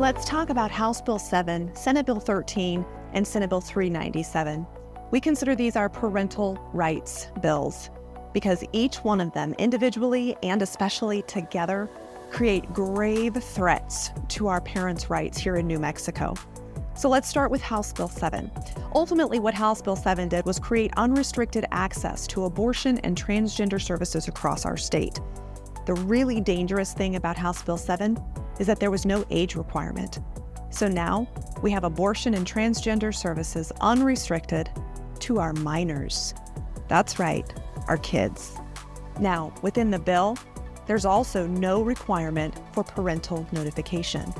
Let's talk about House Bill 7, Senate Bill 13, and Senate Bill 397. We consider these our parental rights bills because each one of them, individually and especially together, create grave threats to our parents' rights here in New Mexico. So let's start with House Bill 7. Ultimately, what House Bill 7 did was create unrestricted access to abortion and transgender services across our state. The really dangerous thing about House Bill 7 is that there was no age requirement. So now we have abortion and transgender services unrestricted to our minors. That's right, our kids. Now, within the bill, there's also no requirement for parental notification.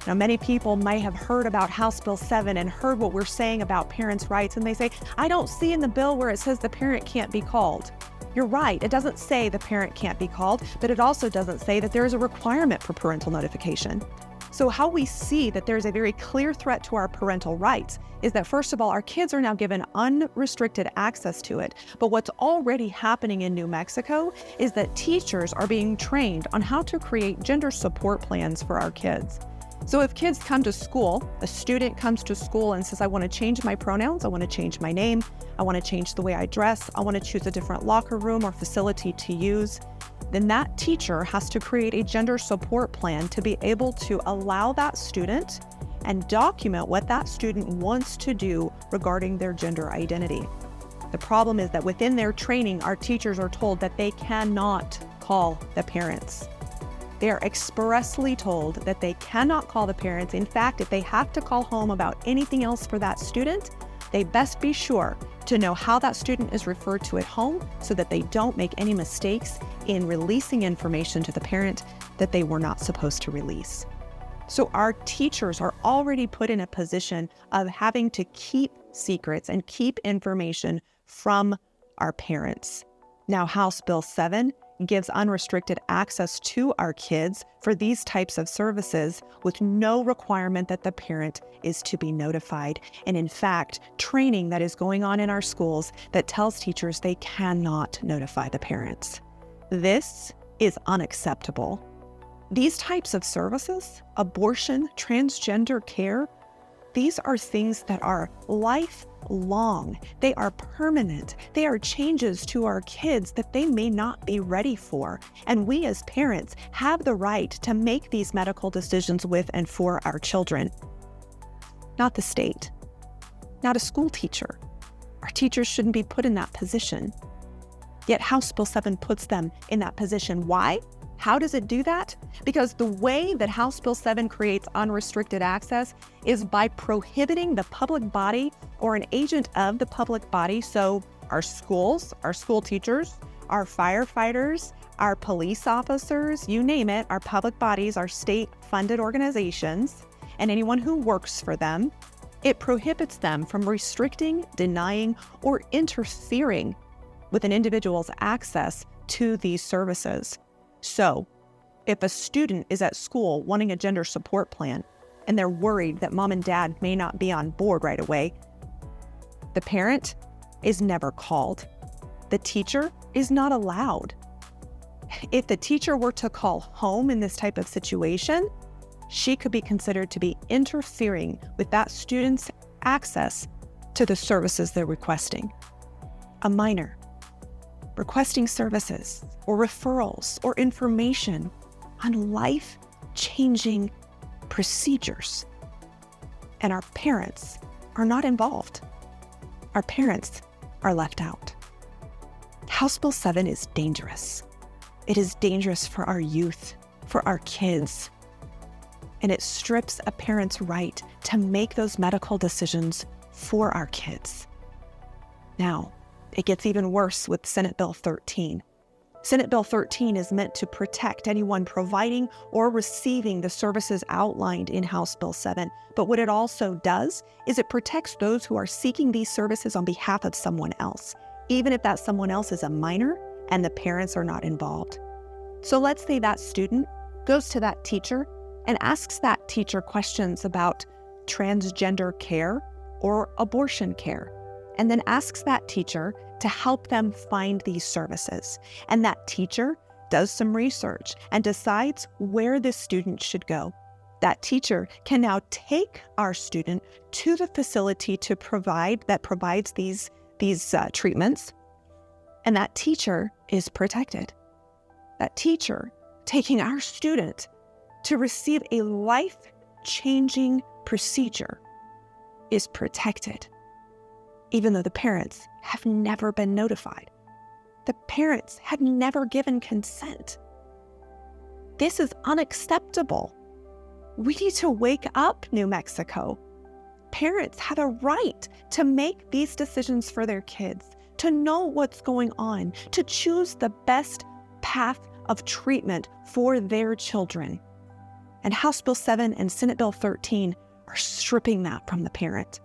Now, many people may have heard about House Bill 7 and heard what we're saying about parents' rights, and they say, I don't see in the bill where it says the parent can't be called. You're right, it doesn't say the parent can't be called, but it also doesn't say that there is a requirement for parental notification. So how we see that there's a very clear threat to our parental rights is that, first of all, our kids are now given unrestricted access to it. But what's already happening in New Mexico is that teachers are being trained on how to create gender support plans for our kids. So if kids come to school, a student comes to school and says, I want to change my pronouns, I want to change my name, I want to change the way I dress, I want to choose a different locker room or facility to use, then that teacher has to create a gender support plan to be able to allow that student and document what that student wants to do regarding their gender identity. The problem is that within their training, our teachers are told that they cannot call the parents. They are expressly told that they cannot call the parents. In fact, if they have to call home about anything else for that student, they best be sure to know how that student is referred to at home so that they don't make any mistakes in releasing information to the parent that they were not supposed to release. So our teachers are already put in a position of having to keep secrets and keep information from our parents. Now, House Bill 7 gives unrestricted access to our kids for these types of services with no requirement that the parent is to be notified. And in fact, training that is going on in our schools that tells teachers they cannot notify the parents. This is unacceptable. These types of services, abortion, transgender care, these are things that are lifelong. They are permanent. They are changes to our kids that they may not be ready for. And we as parents have the right to make these medical decisions with and for our children. Not the state, not a school teacher. Our teachers shouldn't be put in that position. Yet House Bill 7 puts them in that position. Why? How does it do that? Because the way that House Bill 7 creates unrestricted access is by prohibiting the public body or an agent of the public body, so our schools, our school teachers, our firefighters, our police officers, you name it, our public bodies, our state-funded organizations, and anyone who works for them. It prohibits them from restricting, denying, or interfering with an individual's access to these services. So, if a student is at school wanting a gender support plan and they're worried that mom and dad may not be on board right away, the parent is never called. The teacher is not allowed. If the teacher were to call home in this type of situation, she could be considered to be interfering with that student's access to the services they're requesting. A minor requesting services or referrals or information on life-changing procedures. And our parents are not involved. Our parents are left out. House Bill 7 is dangerous. It is dangerous for our youth, for our kids. And it strips a parent's right to make those medical decisions for our kids. Now, it gets even worse with Senate Bill 13. Senate Bill 13 is meant to protect anyone providing or receiving the services outlined in House Bill 7. But what it also does is it protects those who are seeking these services on behalf of someone else, even if that someone else is a minor and the parents are not involved. So let's say that student goes to that teacher and asks that teacher questions about transgender care or abortion care, and then asks that teacher to help them find these services. And that teacher does some research and decides where this student should go. That teacher can now take our student to the facility that provides these treatments, and that teacher is protected. That teacher taking our student to receive a life-changing procedure is protected, even though the parents have never been notified. The parents have never given consent. This is unacceptable. We need to wake up, New Mexico. Parents have a right to make these decisions for their kids, to know what's going on, to choose the best path of treatment for their children. And House Bill 7 and Senate Bill 13 are stripping that from the parent.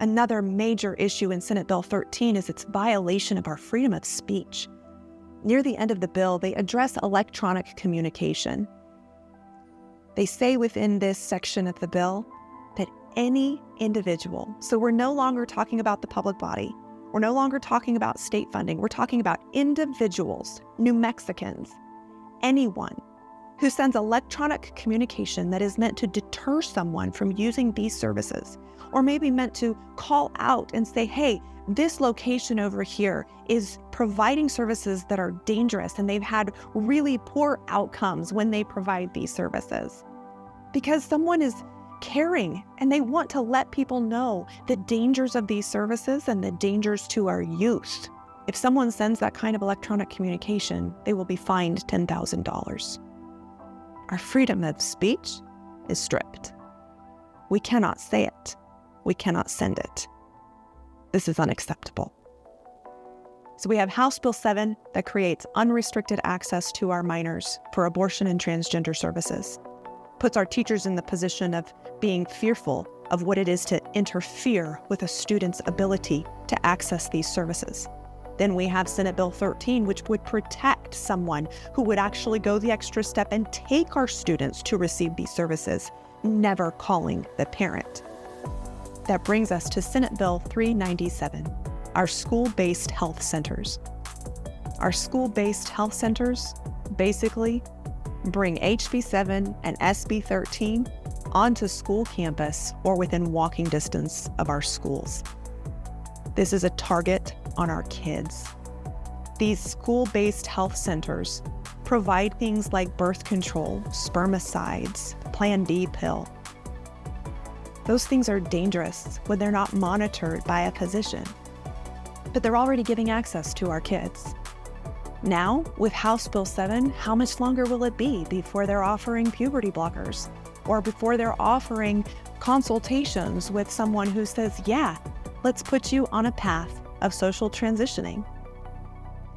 Another major issue in Senate Bill 13 is its violation of our freedom of speech. Near the end of the bill, they address electronic communication. They say within this section of the bill that any individual, so we're no longer talking about the public body, we're no longer talking about state funding, we're talking about individuals, New Mexicans, anyone who sends electronic communication that is meant to deter someone from using these services, or maybe meant to call out and say, hey, this location over here is providing services that are dangerous and they've had really poor outcomes when they provide these services. Because someone is caring and they want to let people know the dangers of these services and the dangers to our youth. If someone sends that kind of electronic communication, they will be fined $10,000. Our freedom of speech is stripped. We cannot say it. We cannot send it. This is unacceptable. So we have House Bill 7 that creates unrestricted access to our minors for abortion and transgender services, puts our teachers in the position of being fearful of what it is to interfere with a student's ability to access these services. Then we have Senate Bill 13, which would protect someone who would actually go the extra step and take our students to receive these services, never calling the parent. That brings us to Senate Bill 397, our school-based health centers. Our school-based health centers basically bring HB7 and SB13 onto school campus or within walking distance of our schools. This is a target on our kids. These school-based health centers provide things like birth control, spermicides, Plan D pill. Those things are dangerous when they're not monitored by a physician. But they're already giving access to our kids. Now, with House Bill 7, how much longer will it be before they're offering puberty blockers? Or before they're offering consultations with someone who says, yeah, let's put you on a path of social transitioning?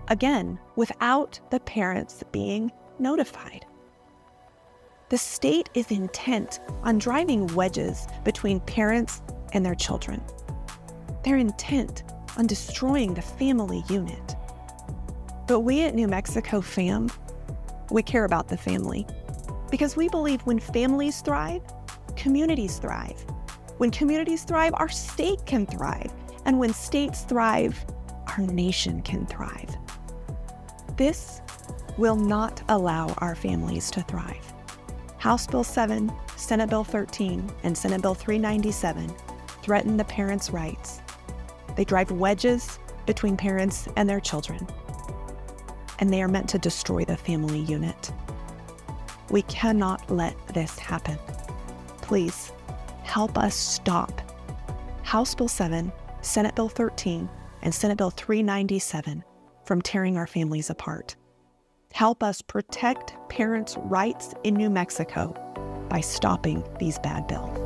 Again, without the parents being notified. The state is intent on driving wedges between parents and their children. They're intent on destroying the family unit. But we at New Mexico Fam, we care about the family because we believe when families thrive, communities thrive. When communities thrive, our state can thrive. And when states thrive, our nation can thrive. This will not allow our families to thrive. House Bill 7, Senate Bill 13, and Senate Bill 397 threaten the parents' rights. They drive wedges between parents and their children. And they are meant to destroy the family unit. We cannot let this happen. Please help us stop House Bill 7, Senate Bill 13, and Senate Bill 397 from tearing our families apart. Help us protect parents' rights in New Mexico by stopping these bad bills.